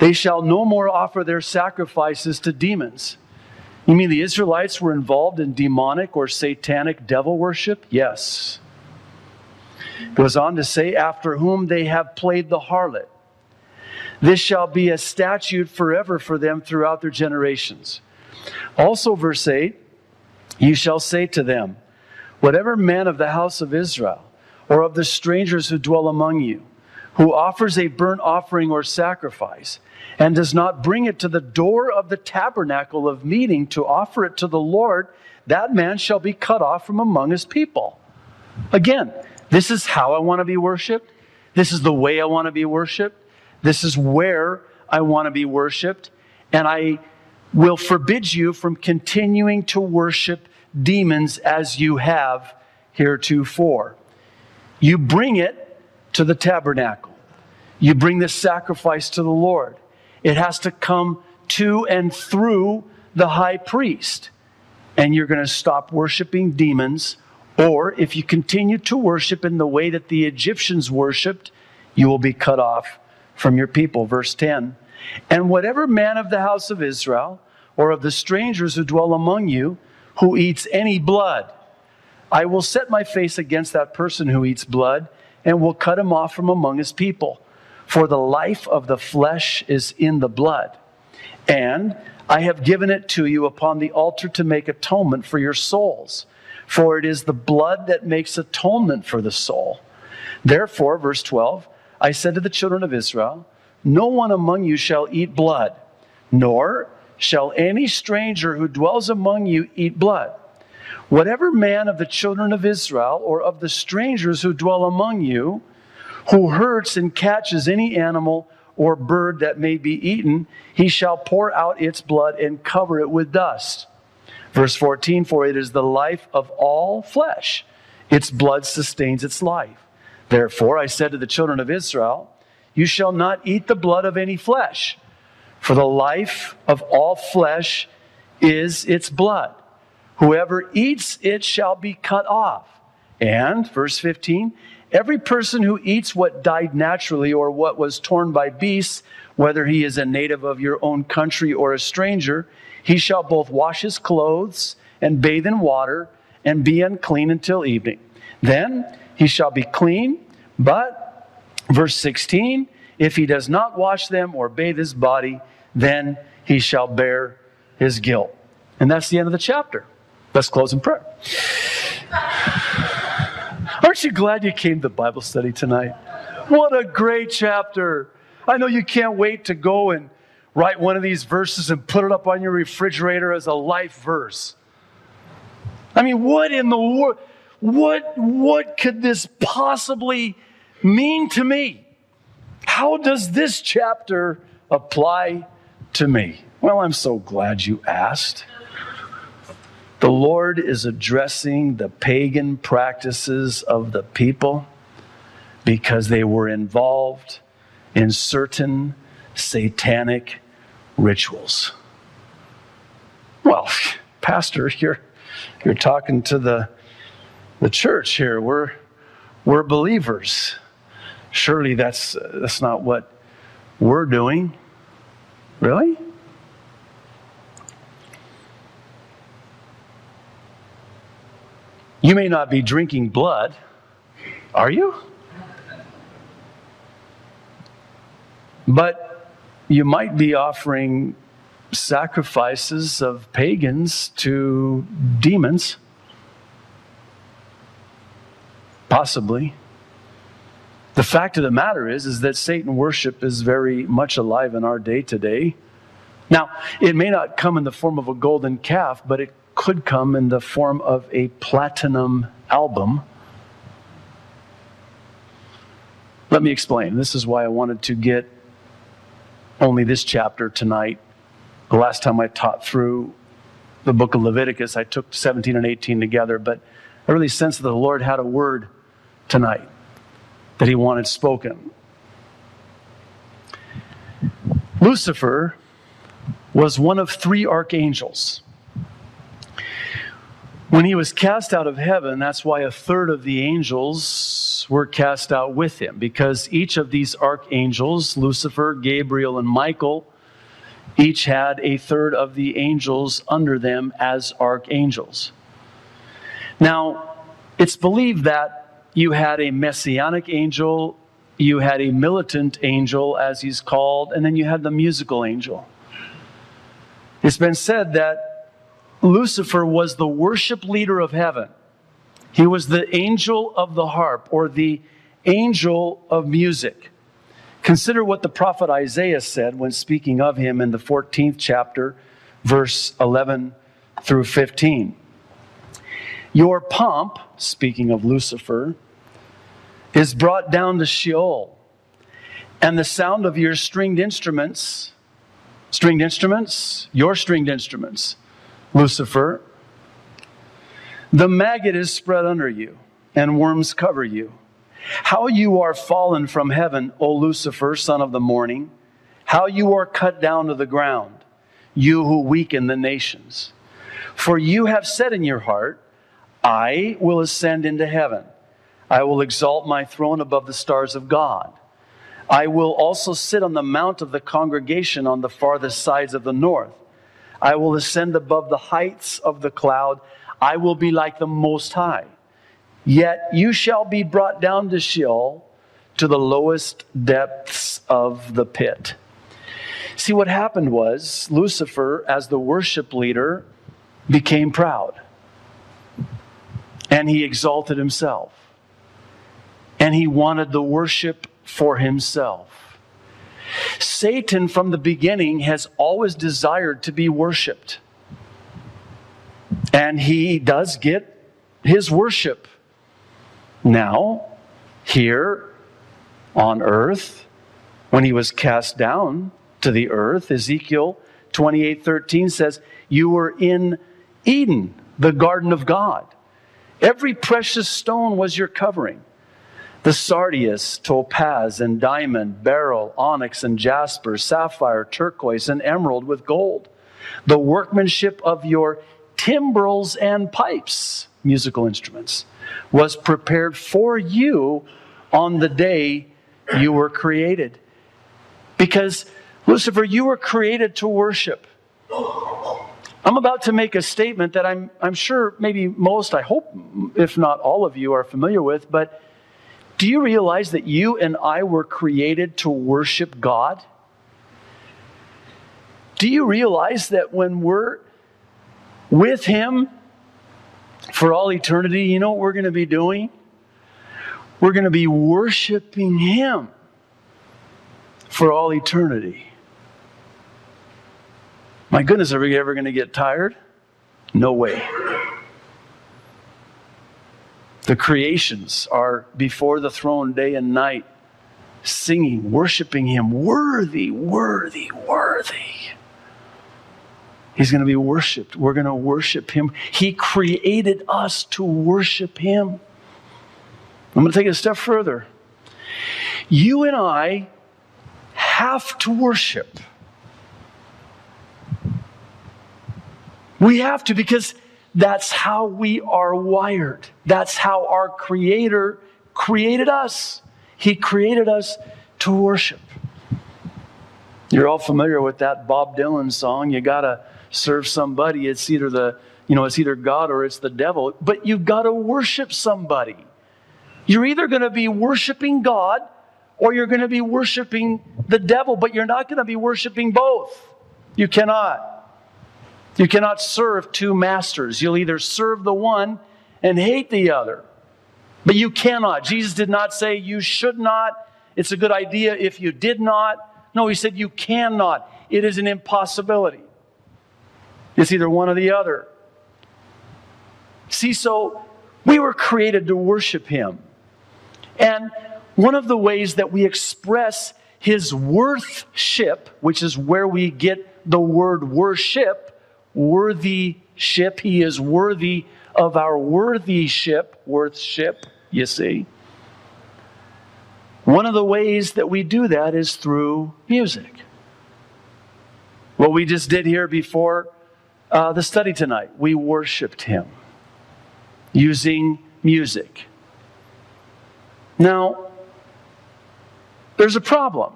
They shall no more offer their sacrifices to demons. You mean the Israelites were involved in demonic or satanic devil worship? Yes. It goes on to say, after whom they have played the harlot. This shall be a statute forever for them throughout their generations. Also, verse 8, you shall say to them, whatever man of the house of Israel, or of the strangers who dwell among you, who offers a burnt offering or sacrifice, and does not bring it to the door of the tabernacle of meeting to offer it to the Lord, that man shall be cut off from among his people. Again, this is how I want to be worshiped. This is the way I want to be worshiped. This is where I want to be worshiped. And I will forbid you from continuing to worship demons as you have heretofore. You bring it to the tabernacle. You bring the sacrifice to the Lord. It has to come to and through the high priest. And you're going to stop worshiping demons. Or if you continue to worship in the way that the Egyptians worshipped, you will be cut off from your people. Verse 10. And whatever man of the house of Israel, or of the strangers who dwell among you, who eats any blood, I will set my face against that person who eats blood, and will cut him off from among his people. For the life of the flesh is in the blood. And I have given it to you upon the altar to make atonement for your souls. For it is the blood that makes atonement for the soul. Therefore, verse 12, I said to the children of Israel, no one among you shall eat blood, nor shall any stranger who dwells among you eat blood. Whatever man of the children of Israel, or of the strangers who dwell among you, who hurts and catches any animal or bird that may be eaten, he shall pour out its blood and cover it with dust. Verse 14, for it is the life of all flesh. Its blood sustains its life. Therefore, I said to the children of Israel, you shall not eat the blood of any flesh, for the life of all flesh is its blood. Whoever eats it shall be cut off. And, verse 15, every person who eats what died naturally or what was torn by beasts, whether he is a native of your own country or a stranger, he shall both wash his clothes and bathe in water and be unclean until evening. Then he shall be clean, but, verse 16, if he does not wash them or bathe his body, then he shall bear his guilt. And that's the end of the chapter. Let's close in prayer. Aren't you glad you came to Bible study tonight? What a great chapter. I know you can't wait to go and write one of these verses and put it up on your refrigerator as a life verse. I mean, what in the world? What could this possibly mean to me? How does this chapter apply to me? Well, I'm so glad you asked. The Lord is addressing the pagan practices of the people because they were involved in certain satanic rituals. Well, Pastor, you're talking to the church here. We're believers. Surely that's not what we're doing. Really? You may not be drinking blood, are you? But you might be offering sacrifices of pagans to demons. Possibly. The fact of the matter is that Satan worship is very much alive in our day today. Now, it may not come in the form of a golden calf, but it could come in the form of a platinum album. Let me explain. This is why I wanted to get only this chapter tonight. The last time I taught through the book of Leviticus, I took 17 and 18 together, but I really sensed that the Lord had a word tonight that He wanted spoken. Lucifer was one of 3 archangels. When he was cast out of heaven, that's why 1/3 of the angels angels were cast out with him, because each of these archangels, Lucifer, Gabriel, and Michael, each had a third of the angels under them as archangels. Now, it's believed that you had a messianic angel, you had a militant angel, as he's called, and then you had the musical angel. It's been said that Lucifer was the worship leader of heaven. He was the angel of the harp, or the angel of music. Consider what the prophet Isaiah said when speaking of him in the 14th chapter, verse 11 through 15. Your pomp, speaking of Lucifer, is brought down to Sheol, and the sound of your stringed instruments, your stringed instruments, Lucifer, the maggot is spread under you, and worms cover you. How you are fallen from heaven, O Lucifer, son of the morning. How you are cut down to the ground, you who weaken the nations. For you have said in your heart, I will ascend into heaven. I will exalt my throne above the stars of God. I will also sit on the mount of the congregation on the farthest sides of the north. I will ascend above the heights of the cloud. I will be like the Most High. Yet you shall be brought down to Sheol, to the lowest depths of the pit. See, what happened was Lucifer, as the worship leader, became proud. And he exalted himself. And he wanted the worship for himself. Satan, from the beginning, has always desired to be worshipped. And he does get his worship. Now, here on earth, when he was cast down to the earth, Ezekiel 28:13 says, you were in Eden, the garden of God. Every precious stone was your covering. The sardius, topaz, and diamond, beryl, onyx, and jasper, sapphire, turquoise, and emerald with gold. The workmanship of your timbrels and pipes, musical instruments, was prepared for you on the day you were created. Because, Lucifer, you were created to worship. I'm about to make a statement that I'm sure maybe most, I hope, if not all of you are familiar with, but do you realize that you and I were created to worship God? Do you realize that when we're with Him for all eternity, you know what we're going to be doing? We're going to be worshiping Him for all eternity. My goodness, are we ever going to get tired? No way. The creations are before the throne day and night, singing, worshiping Him. Worthy, worthy, worthy. He's going to be worshiped. We're going to worship Him. He created us to worship Him. I'm going to take it a step further. You and I have to worship. We have to, because that's how we are wired. That's how our Creator created us. He created us to worship. You're all familiar with that Bob Dylan song. You got to serve somebody. It's either it's either God or it's the devil. But you've got to worship somebody. You're either going to be worshiping God or you're going to be worshiping the devil, but you're not going to be worshiping both. You cannot. You cannot serve two masters. You'll either serve the one and hate the other. But you cannot. Jesus did not say you should not. It's a good idea if you did not. No, He said you cannot. It is an impossibility. It's either one or the other. See, so we were created to worship Him. And one of the ways that we express His worthship, which is where we get the word worship, worthy-ship, He is worthy of our worthy-ship, worth-ship, you see. One of the ways that we do that is through music. What we just did here before the study tonight, we worshiped Him using music. Now, there's a problem.